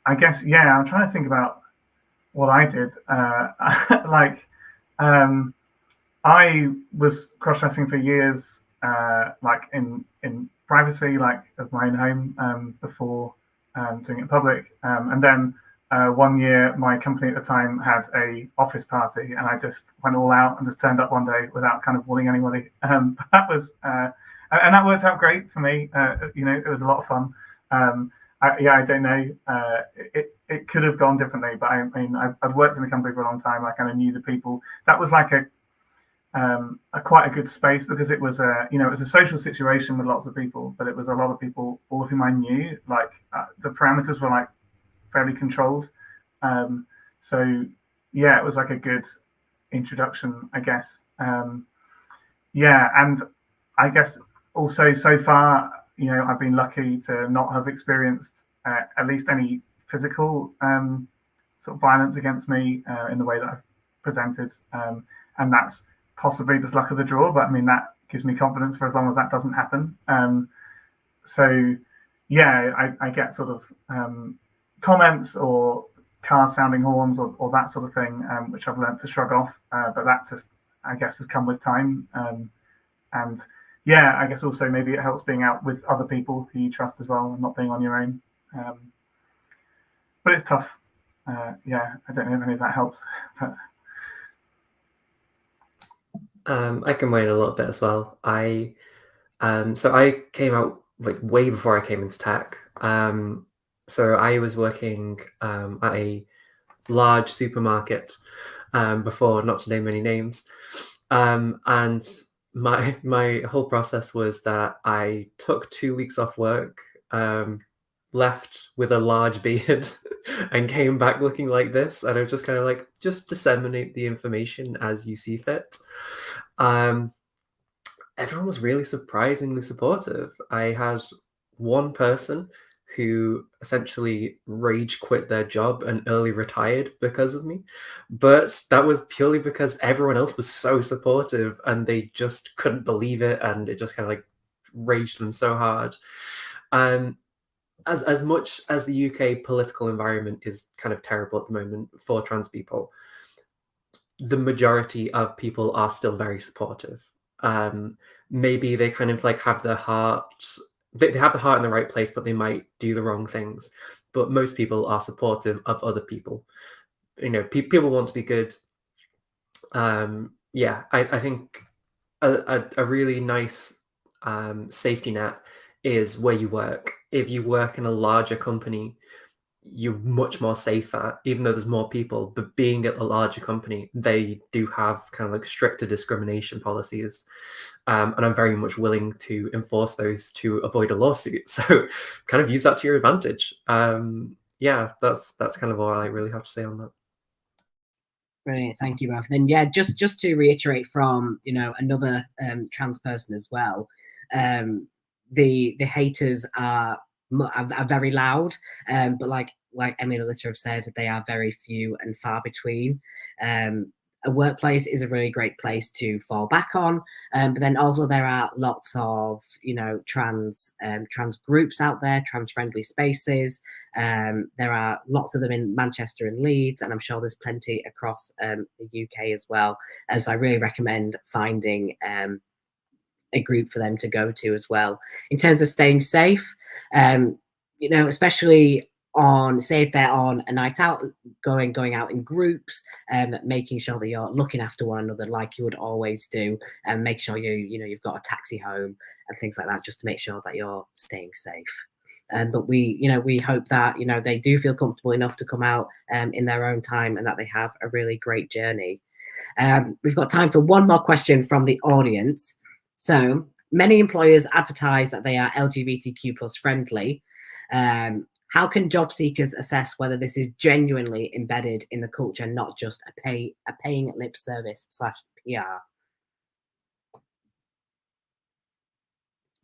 I guess I'm trying to think about what I did. I was cross-dressing for years, like in privacy, like of my own home, before doing it in public. And then 1 year, my company at the time had a office party, and I just went all out and just turned up one day without kind of warning anybody. That was and that worked out great for me. It was a lot of fun. I don't know. It could have gone differently, but I mean, I've worked in the company for a long time. I kind of knew the people. That was like a quite a good space because it was it was a social situation with lots of people, but it was a lot of people, all of whom I knew. Like the parameters were like fairly controlled. So it was like a good introduction, I guess. And I guess also so far, I've been lucky to not have experienced at least any physical sort of violence against me in the way that I've presented, and that's possibly just luck of the draw. But I mean, that gives me confidence for as long as that doesn't happen. I get sort of comments or car sounding horns or that sort of thing, which I've learned to shrug off. But that just, I guess, has come with time. And I guess also maybe it helps being out with other people who you trust as well and not being on your own. But it's tough. I don't know if any of that helps. I can weigh in a little bit as well. So I came out like way before I came into tech. So I was working at a large supermarket before, not to name any names. And my whole process was that I took 2 weeks off work, left with a large beard and came back looking like this. And I was just kind of like, just disseminate the information as you see fit. Everyone was really surprisingly supportive. I had one person who essentially rage quit their job and early retired because of me. But that was purely because everyone else was so supportive and they just couldn't believe it. And it just kind of like raged them so hard. As much as the UK political environment is kind of terrible at the moment for trans people, the majority of people are still very supportive. Maybe they kind of like have their heart, they have the heart in the right place, but they might do the wrong things. But most people are supportive of other people. People want to be good. I think a really nice safety net is where you work. If you work in a larger company, you're much more safer, even though there's more people. But being at a larger company, they do have kind of like stricter discrimination policies. And I'm very much willing to enforce those to avoid a lawsuit. So kind of use that to your advantage. Yeah, that's kind of all I really have to say on that. Brilliant, thank you both. Then yeah, just to reiterate from another trans person as well, the haters are very loud, but like Emily and Alyssa have said, they are very few and far between. A workplace is a really great place to fall back on, but then also there are lots of trans groups out there, trans friendly spaces. There are lots of them in Manchester and Leeds, and I'm sure there's plenty across the UK as well. So I really recommend finding a group for them to go to as well. In terms of staying safe, especially on, say if they're on a night out, going out in groups, making sure that you're looking after one another like you would always do, and make sure you've got a taxi home and things like that, just to make sure that you're staying safe. But we hope that they do feel comfortable enough to come out in their own time, and that they have a really great journey. We've got time for one more question from the audience. So many employers advertise that they are LGBTQ plus friendly. How can job seekers assess whether this is genuinely embedded in the culture, not just a paying lip service / PR?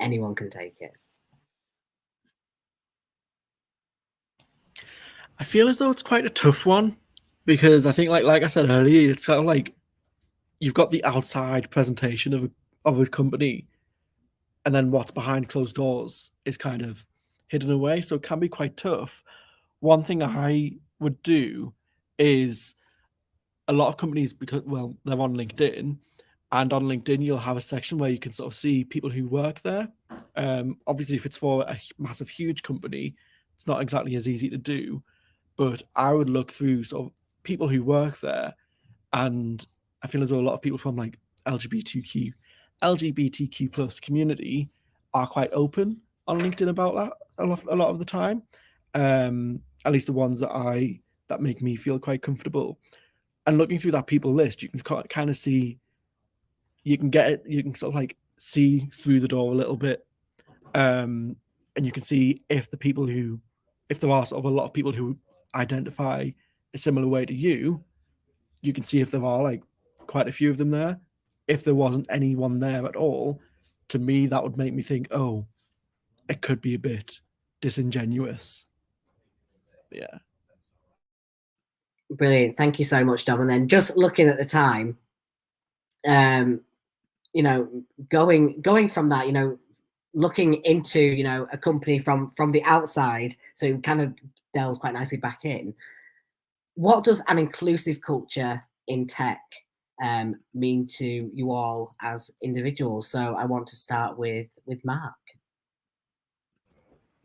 Anyone can take it. I feel as though it's quite a tough one, because I think like I said earlier, it's kind of like you've got the outside presentation of a company, and then what's behind closed doors is kind of hidden away, so it can be quite tough. One thing I would do is, a lot of companies, because they're on LinkedIn, and on LinkedIn you'll have a section where you can sort of see people who work there. Obviously, if it's for a massive, huge company, it's not exactly as easy to do, but I would look through sort of people who work there, and I feel as though a lot of people from like LGBTQ plus community are quite open on LinkedIn about that a lot of the time. At least the ones that make me feel quite comfortable. And looking through that people list, you can kind of see, you can sort of like see through the door a little bit, and you can see if there are sort of a lot of people who identify a similar way to you. You can see if there are like quite a few of them there. If there wasn't anyone there at all, to me that would make me think, oh, it could be a bit disingenuous. Yeah. Brilliant. Thank you so much, Dom. And then just looking at the time, going from that, looking into, a company from the outside, so it kind of delves quite nicely back in. What does an inclusive culture in tech mean to you all as individuals? So I want to start with Mark.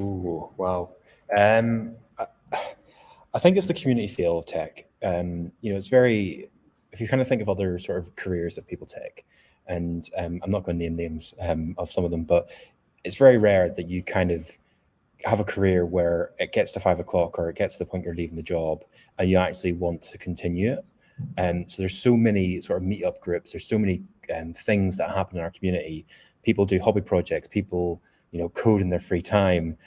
Ooh, wow. I think it's the community feel of tech. It's very, if you kind of think of other sort of careers that people take, and I'm not going to name names of some of them, but it's very rare that you kind of have a career where it gets to 5 o'clock or it gets to the point you're leaving the job and you actually want to continue it. So there's so many sort of meetup groups, there's so many things that happen in our community. People do hobby projects, people, code in their free time.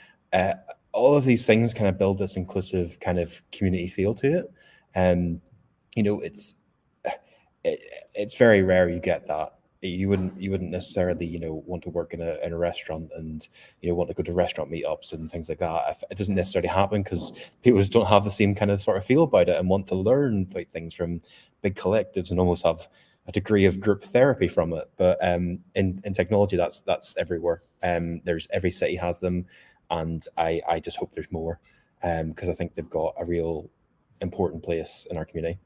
All of these things kind of build this inclusive kind of community feel to it. It's very rare you get that. You wouldn't necessarily, want to work in a restaurant and, want to go to restaurant meetups and things like that. It doesn't necessarily happen because people just don't have the same kind of sort of feel about it and want to learn like things from big collectives and almost have a degree of group therapy from it. But in technology, that's everywhere. There's every city has them, and I just hope there's more because I think they've got a real important place in our community.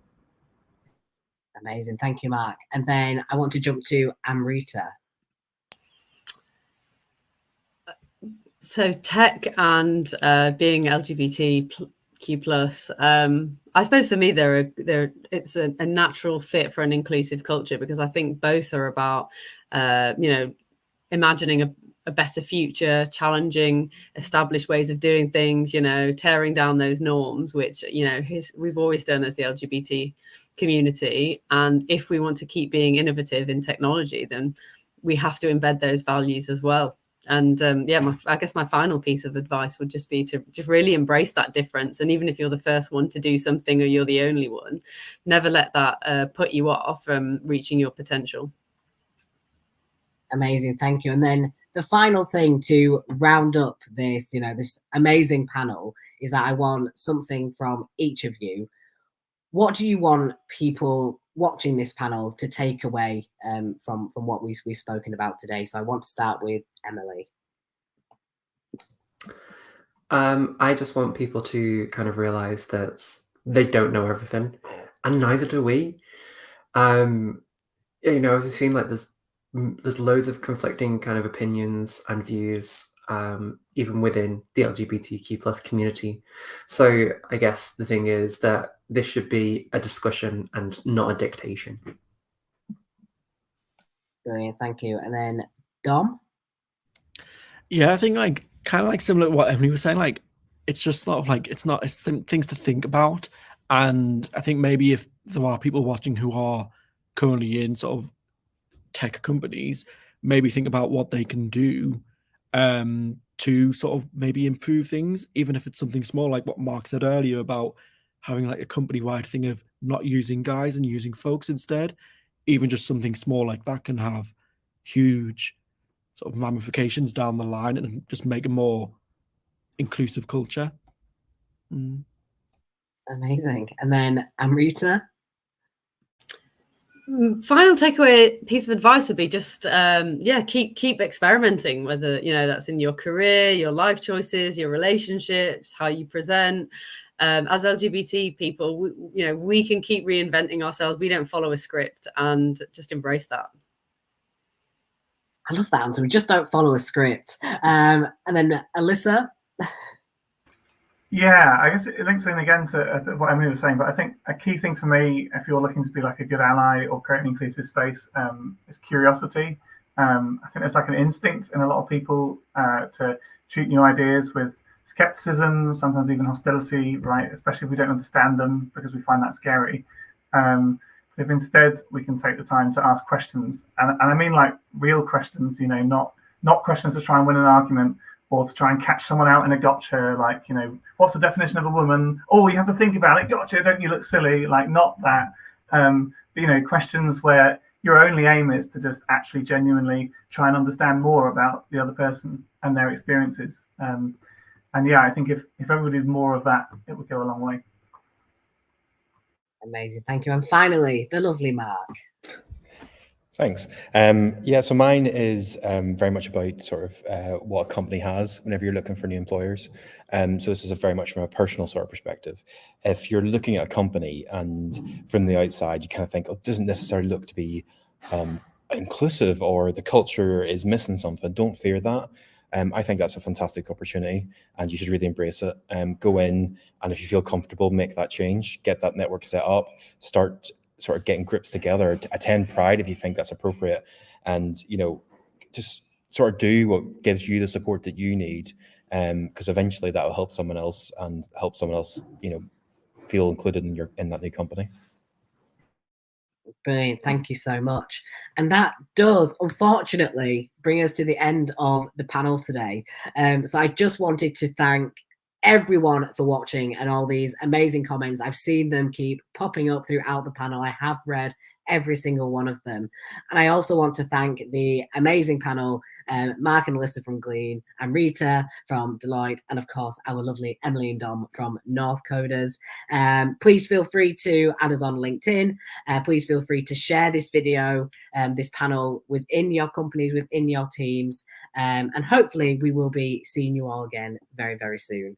Amazing. Thank you, Mark. And then I want to jump to Amrita. So tech and being LGBTQ plus, I suppose for me, it's a natural fit for an inclusive culture, because I think both are about, imagining a better future, challenging established ways of doing things, you know, tearing down those norms, which, you know, we've always done as the LGBT community. And if we want to keep being innovative in technology, then we have to embed those values as well. And I guess my final piece of advice would just be to just really embrace that difference. And even if you're the first one to do something or you're the only one, never let that put you off from reaching your potential. Amazing, thank you. And then the final thing to round up this, you know, this amazing panel is that I want something from each of you. What do you want people watching this panel to take away from what we've spoken about today? So I want to start with Emily. I just want people to kind of realize that they don't know everything, and neither do we. You know, it seems like there's loads of conflicting kind of opinions and views, even within the LGBTQ plus community. So I guess the thing is that this should be a discussion and not a dictation. Brilliant, thank you. And then Dom? Yeah, I think like kind of like similar to what Emily was saying, like it's just sort of like it's things to think about. And I think maybe if there are people watching who are currently in sort of tech companies, maybe think about what they can do to sort of maybe improve things, even if it's something small, like what Mark said earlier about having like a company-wide thing of not using guys and using folks instead. Even just something small like that can have huge sort of ramifications down the line and just make a more inclusive culture. Amazing. And then Amrita? Final takeaway piece of advice would be just keep experimenting, whether, you know, that's in your career, your life choices, your relationships, how you present. As LGBT people, we can keep reinventing ourselves. We don't follow a script, and just embrace that. I love that answer. We just don't follow a script. And then Alyssa? Yeah, I guess it links in again to what Emily was saying, but I think a key thing for me, if you're looking to be like a good ally or create an inclusive space, is curiosity. I think there's like an instinct in a lot of people to treat new ideas with skepticism, sometimes even hostility, right? Especially if we don't understand them because we find that scary. If instead we can take the time to ask questions, and I mean like real questions, you know, not questions to try and win an argument, or to try and catch someone out in a gotcha, like, you know, what's the definition of a woman? Oh, you have to think about it. Gotcha, don't you look silly? Like, not that. But, you know, questions where your only aim is to just actually genuinely try and understand more about the other person and their experiences. And yeah, I think if everybody did more of that, it would go a long way. Amazing, thank you. And finally, the lovely Mark. Thanks. So mine is very much about sort of what a company has whenever you're looking for new employers. So this is very much from a personal sort of perspective. If you're looking at a company and from the outside, you kind of think, oh, it doesn't necessarily look to be inclusive, or the culture is missing something. Don't fear that. I think that's a fantastic opportunity, and you should really embrace it. Go in, and if you feel comfortable, make that change, get that network set up, start sort of getting groups together, attend Pride if you think that's appropriate, and, you know, just sort of do what gives you the support that you need, because eventually that will help someone else, you know, feel included in that new company. Brilliant, thank you so much. And that does, unfortunately, bring us to the end of the panel today. So I just wanted to thank everyone for watching and all these amazing comments. I've seen them keep popping up throughout the panel. I have read every single one of them. And I also want to thank the amazing panel, Mark and Alyssa from Glean, and Rita from Deloitte, and of course our lovely Emily and Dom from North Coders. Please feel free to add us on LinkedIn. Please feel free to share this video, this panel within your companies, within your teams, and hopefully we will be seeing you all again very, very soon.